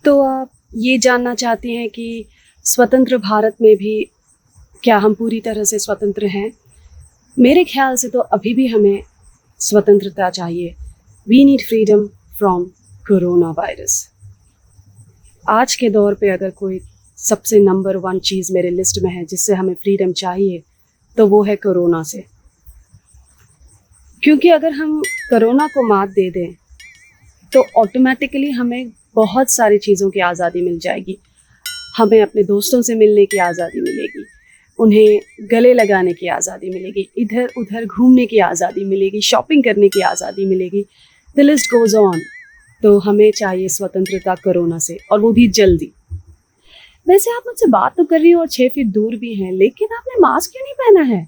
तो आप ये जानना चाहते हैं कि स्वतंत्र भारत में भी क्या हम पूरी तरह से स्वतंत्र हैं? मेरे ख्याल से तो अभी भी हमें स्वतंत्रता चाहिए। We need freedom from corona virus. आज के दौर पे अगर कोई सबसे नंबर 1 चीज़ मेरे लिस्ट में है जिससे हमें फ्रीडम चाहिए तो वो है कोरोना से। क्योंकि अगर हम कोरोना को मात दे दें तो ऑटोमेटिकली हमें बहुत सारी चीज़ों की आज़ादी मिल जाएगी। हमें अपने दोस्तों से मिलने की आज़ादी मिलेगी, उन्हें गले लगाने की आज़ादी मिलेगी, इधर उधर घूमने की आज़ादी मिलेगी, शॉपिंग करने की आज़ादी मिलेगी, द लिस्ट गोज़ ऑन। तो हमें चाहिए स्वतंत्रता कोरोना से, और वो भी जल्दी। वैसे आप मुझसे बात तो कर रही हो और 6 फीट दूर भी हैं, लेकिन आपने मास्क क्यों नहीं पहना है?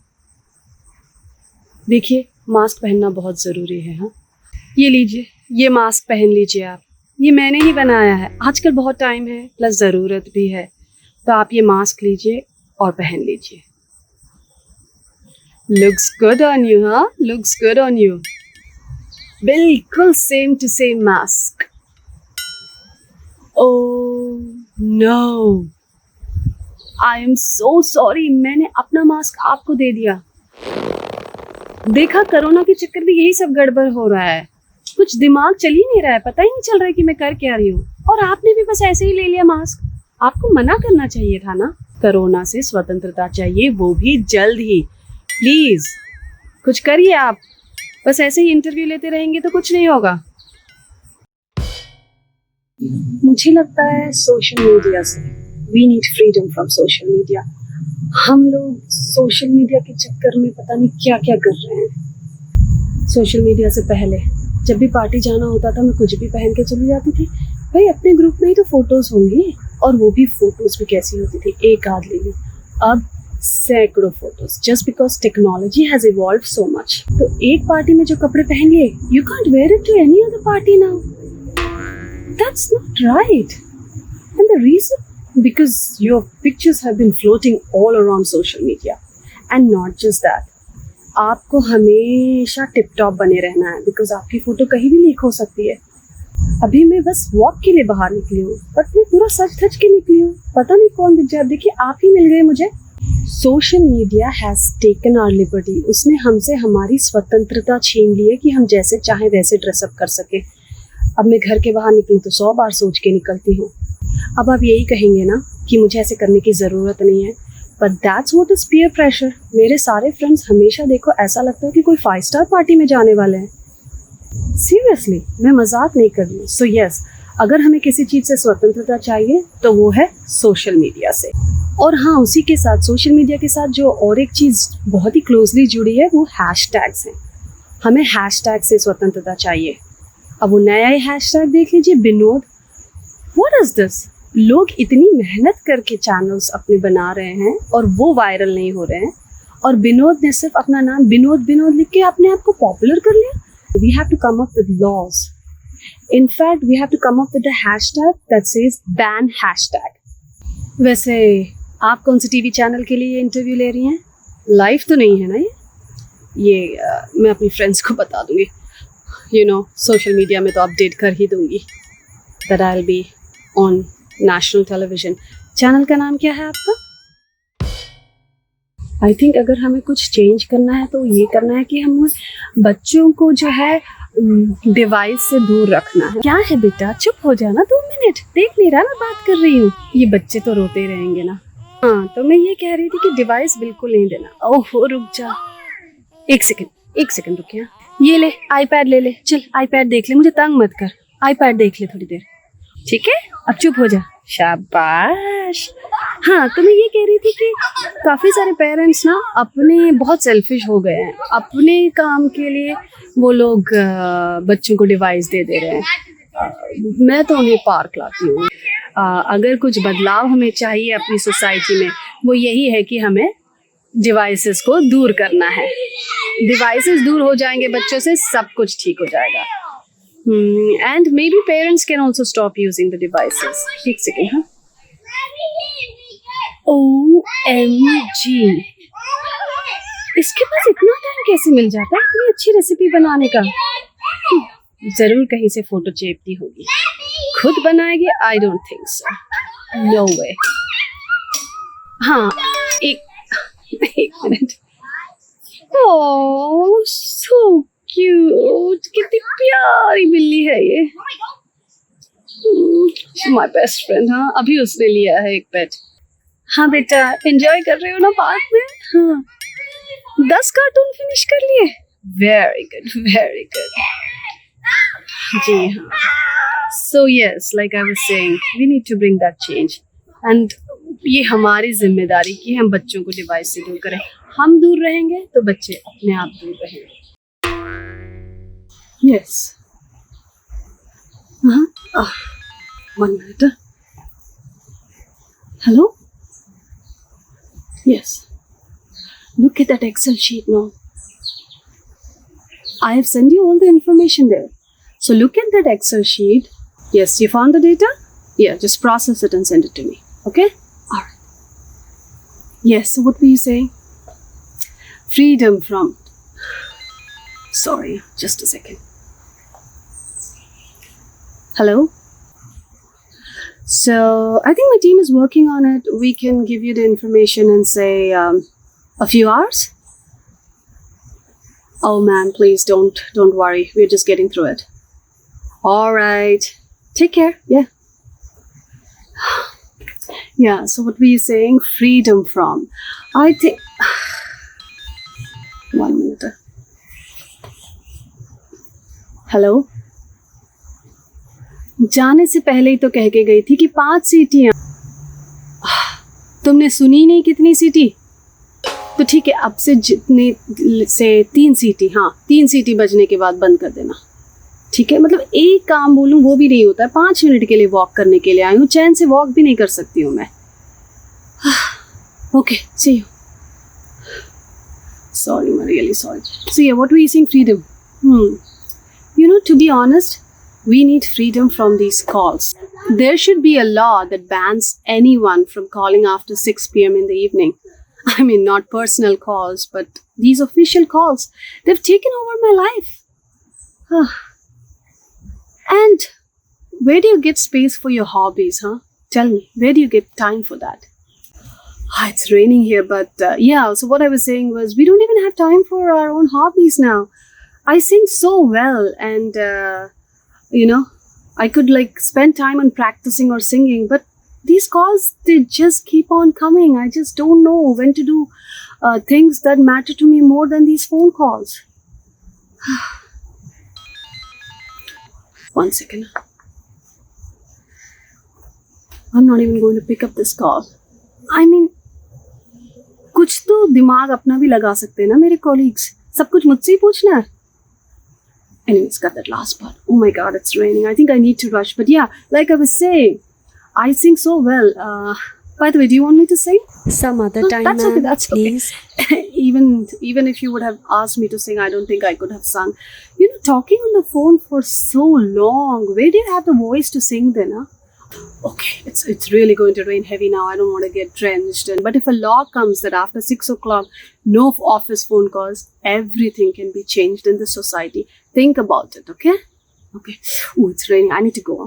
देखिए, मास्क पहनना बहुत ज़रूरी है। हाँ, ये लीजिए, ये मास्क पहन लीजिए आप। ये मैंने ही बनाया है। आजकल बहुत टाइम है, प्लस ज़रूरत भी है, तो आप ये मास्क लीजिए और पहन लीजिए। Looks good on you. हाँ, लुक्स गुड ऑन यू। बिल्कुल same to same mask. Oh no, I am so sorry, मैंने अपना मास्क आपको दे दिया। देखा, कोरोना के चक्कर में यही सब गड़बड़ हो रहा है। कुछ दिमाग चल ही नहीं रहा है, पता ही नहीं चल रहा है कि मैं कर क्या रही हूँ। और आपने भी बस ऐसे ही ले लिया मास्क। आपको मना करना चाहिए था ना। कोरोना से स्वतंत्रता चाहिए, वो भी जल्द ही। प्लीज कुछ करिए आप। बस ऐसे ही इंटरव्यू लेते रहेंगे तो कुछ नहीं होगा। मुझे लगता है सोशल मीडिया से, we need freedom from social media. हम लोग सोशल मीडिया के चक्कर में पता नहीं क्या क्या कर रहे हैं। सोशल मीडिया से पहले जब भी पार्टी जाना होता था, मैं कुछ भी पहन के चली जाती थी। भाई, अपने ग्रुप में ही तो फोटोज होंगी, और वो भी फोटोज भी कैसी होती थी, एक आध ले ली। अब सैकड़ों photos, just because technology has evolve so much. तो एक पार्टी में जो कपड़े पहन लिए, you can't wear it to any other party now. That's not right. And the reason, because your pictures have been floating all around social media. And not just that, आपको हमेशा tip top बने रहना है, because आपकी photo कहीं भी leak हो सकती है। अभी मैं बस वॉक के लिए बाहर निकली हूँ, बट मैं पूरा सच धज के निकली हूँ, पता नहीं कौन दिख जाए। देखिए, आप ही मिल गए मुझे। Social media has taken our liberty. उसने हमसे हमारी स्वतंत्रता छीन ली है कि हम जैसे चाहे वैसे ड्रेसअप कर सके। अब मैं घर के बाहर निकलूँ तो 100 बार सोच के निकलती हूँ। अब आप यही कहेंगे ना कि मुझे ऐसे करने की ज़रूरत नहीं है, but that's what is peer pressure. मेरे सारे फ्रेंड्स हमेशा, देखो, ऐसा लगता है कि कोई 5 स्टार पार्टी में जाने वाले हैं। सीरियसली, मैं मजाक नहीं कर रही हूँ। सो यस, अगर हमें किसी चीज़ से स्वतंत्रता चाहिए तो वो है सोशल मीडिया से। और हाँ, उसी के साथ, सोशल मीडिया के साथ जो और एक चीज़ बहुत ही क्लोजली जुड़ी है, वो हैशटैग्स हैं। हमें हैशटैग से स्वतंत्रता चाहिए। अब वो नया ही हैशटैग देख लीजिए, विनोद। What is this? लोग इतनी मेहनत करके चैनल्स अपने बना रहे हैं और वो वायरल नहीं हो रहे हैं, और विनोद ने सिर्फ अपना नाम विनोद विनोद लिख के अपने आप को पॉपुलर कर लिया। We have to come up with laws. In fact, we have to come up with a hashtag that says ban hashtag. वैसे आप कौन से टीवी चैनल के लिए इंटरव्यू ले रही हैं? लाइव तो नहीं है ना ये मैं अपनी फ्रेंड्स को बता दूंगी। सोशल मीडिया में तो अपडेट कर ही दूंगी that I will be on national television. Channel का नाम क्या है आपका? आई थिंक अगर हमें कुछ चेंज करना है तो ये करना है कि हम बच्चों को जो है डिवाइस से दूर रखना है। क्या है बेटा, चुप हो जाना 2 मिनट। देख नहीं रहा मैं बात कर रही हूँ? ये बच्चे तो रोते ही रहेंगे ना। हाँ, तो मैं ये कह रही थी कि डिवाइस बिल्कुल नहीं देना। ओहो, रुक जा, एक सेकंड रुकिए। ये ले, आईपैड ले ले। चल, आईपैड देख ले, मुझे तंग मत कर। आईपैड देख ले थोड़ी देर, ठीक है? अब चुप हो जा। शाबाश। हाँ, तो मैं ये कह रही थी कि काफ़ी सारे पेरेंट्स ना अपने बहुत सेल्फिश हो गए हैं। अपने काम के लिए वो लोग बच्चों को डिवाइस दे दे रहे हैं। मैं तो उन्हें पार्क लाती हूँ। अगर कुछ बदलाव हमें चाहिए अपनी सोसाइटी में, वो यही है कि हमें डिवाइसेस को दूर करना है। डिवाइसेस दूर हो जाएंगे बच्चों से, सब कुछ ठीक हो जाएगा। And maybe parents can also stop using the devices. एक सेकेंड। हाँ, OMG, इसके पास इतना टाइम कैसे मिल जाता है इतनी अच्छी रेसिपी बनाने का? जरूर कहीं से फोटो चेपती होगी। खुद बनाएगी? I don't think so, no way. हाँ, एक मिनट। ओह सो क्यूट, कितनी प्यारी बिल्ली है ये। My best friend. हाँ, अभी उसने लिया है एक पेट। हाँ बेटा, एंजॉय कर रहे हो ना पार्क में? हाँ, 10 कार्टून फिनिश कर लिए? Very good, very good. जी हाँ। So yes, like I was saying, we need to bring that change, and ये हमारी जिम्मेदारी कि हम बच्चों को डिवाइस से दूर करें। हम दूर रहेंगे तो बच्चे अपने आप दूर रहेंगे। यस। हाँ, 1 minute. Hello? Yes. Look at that Excel sheet now. I have sent you all the information there. So look at that Excel sheet. Yes, you found the data? Yeah, just process it and send it to me. Okay? Alright. Yes, so what were you saying? Freedom from... Sorry, just a second. Hello? So I think my team is working on it. We can give you the information in say a few hours. Oh man, please don't worry. We're just getting through it. All right. Take care. Yeah. Yeah. So what were you saying? Freedom from? I think. 1 minute. Hello. जाने से पहले ही तो कह के गई थी कि 5 सीटियां। तुमने सुनी नहीं कितनी सीटी? तो ठीक है, अब से जितने से 3 सीटी, हाँ 3 सीटी बजने के बाद बंद कर देना। ठीक है, मतलब एक काम बोलूं वो भी नहीं होता है। 5 मिनट के लिए वॉक करने के लिए आई हूँ, चैन से वॉक भी नहीं कर सकती हूँ मैं। Okay, see you. सॉरी, मैं really sorry. So yeah, what were you saying? Freedom. You know, to be honest, we need freedom from these calls. There should be a law that bans anyone from calling after 6 p.m. in the evening. I mean, not personal calls, but these official calls. They've taken over my life. And where do you get space for your hobbies, huh? Tell me, where do you get time for that? It's raining here, but yeah, so what I was saying was we don't even have time for our own hobbies now. I sing so well, and you know, I could like spend time on practicing or singing, but these calls, they just keep on coming. I just don't know when to do things that matter to me more than these phone calls. 1 second. I'm not even going to pick up this call. I mean, कुछ तो दिमाग अपना भी लगा सकते हैं ना मेरे colleagues. सब कुछ मुझसे ही पूछना है. Anyways, got that last part. Oh my god, it's raining. I think I need to rush. But yeah, like I was saying, I sing so well. By the way, do you want me to sing? Some other time, That's okay, that's please. okay. Even if you would have asked me to sing, I don't think I could have sung. You know, talking on the phone for so long, where do you have the voice to sing then, huh? Okay, it's really going to rain heavy now. I don't want to get drenched. But if a law comes that after 6 o'clock, no office phone calls, everything can be changed in the society. Think about it, okay? Okay. Oh, it's raining. I need to go.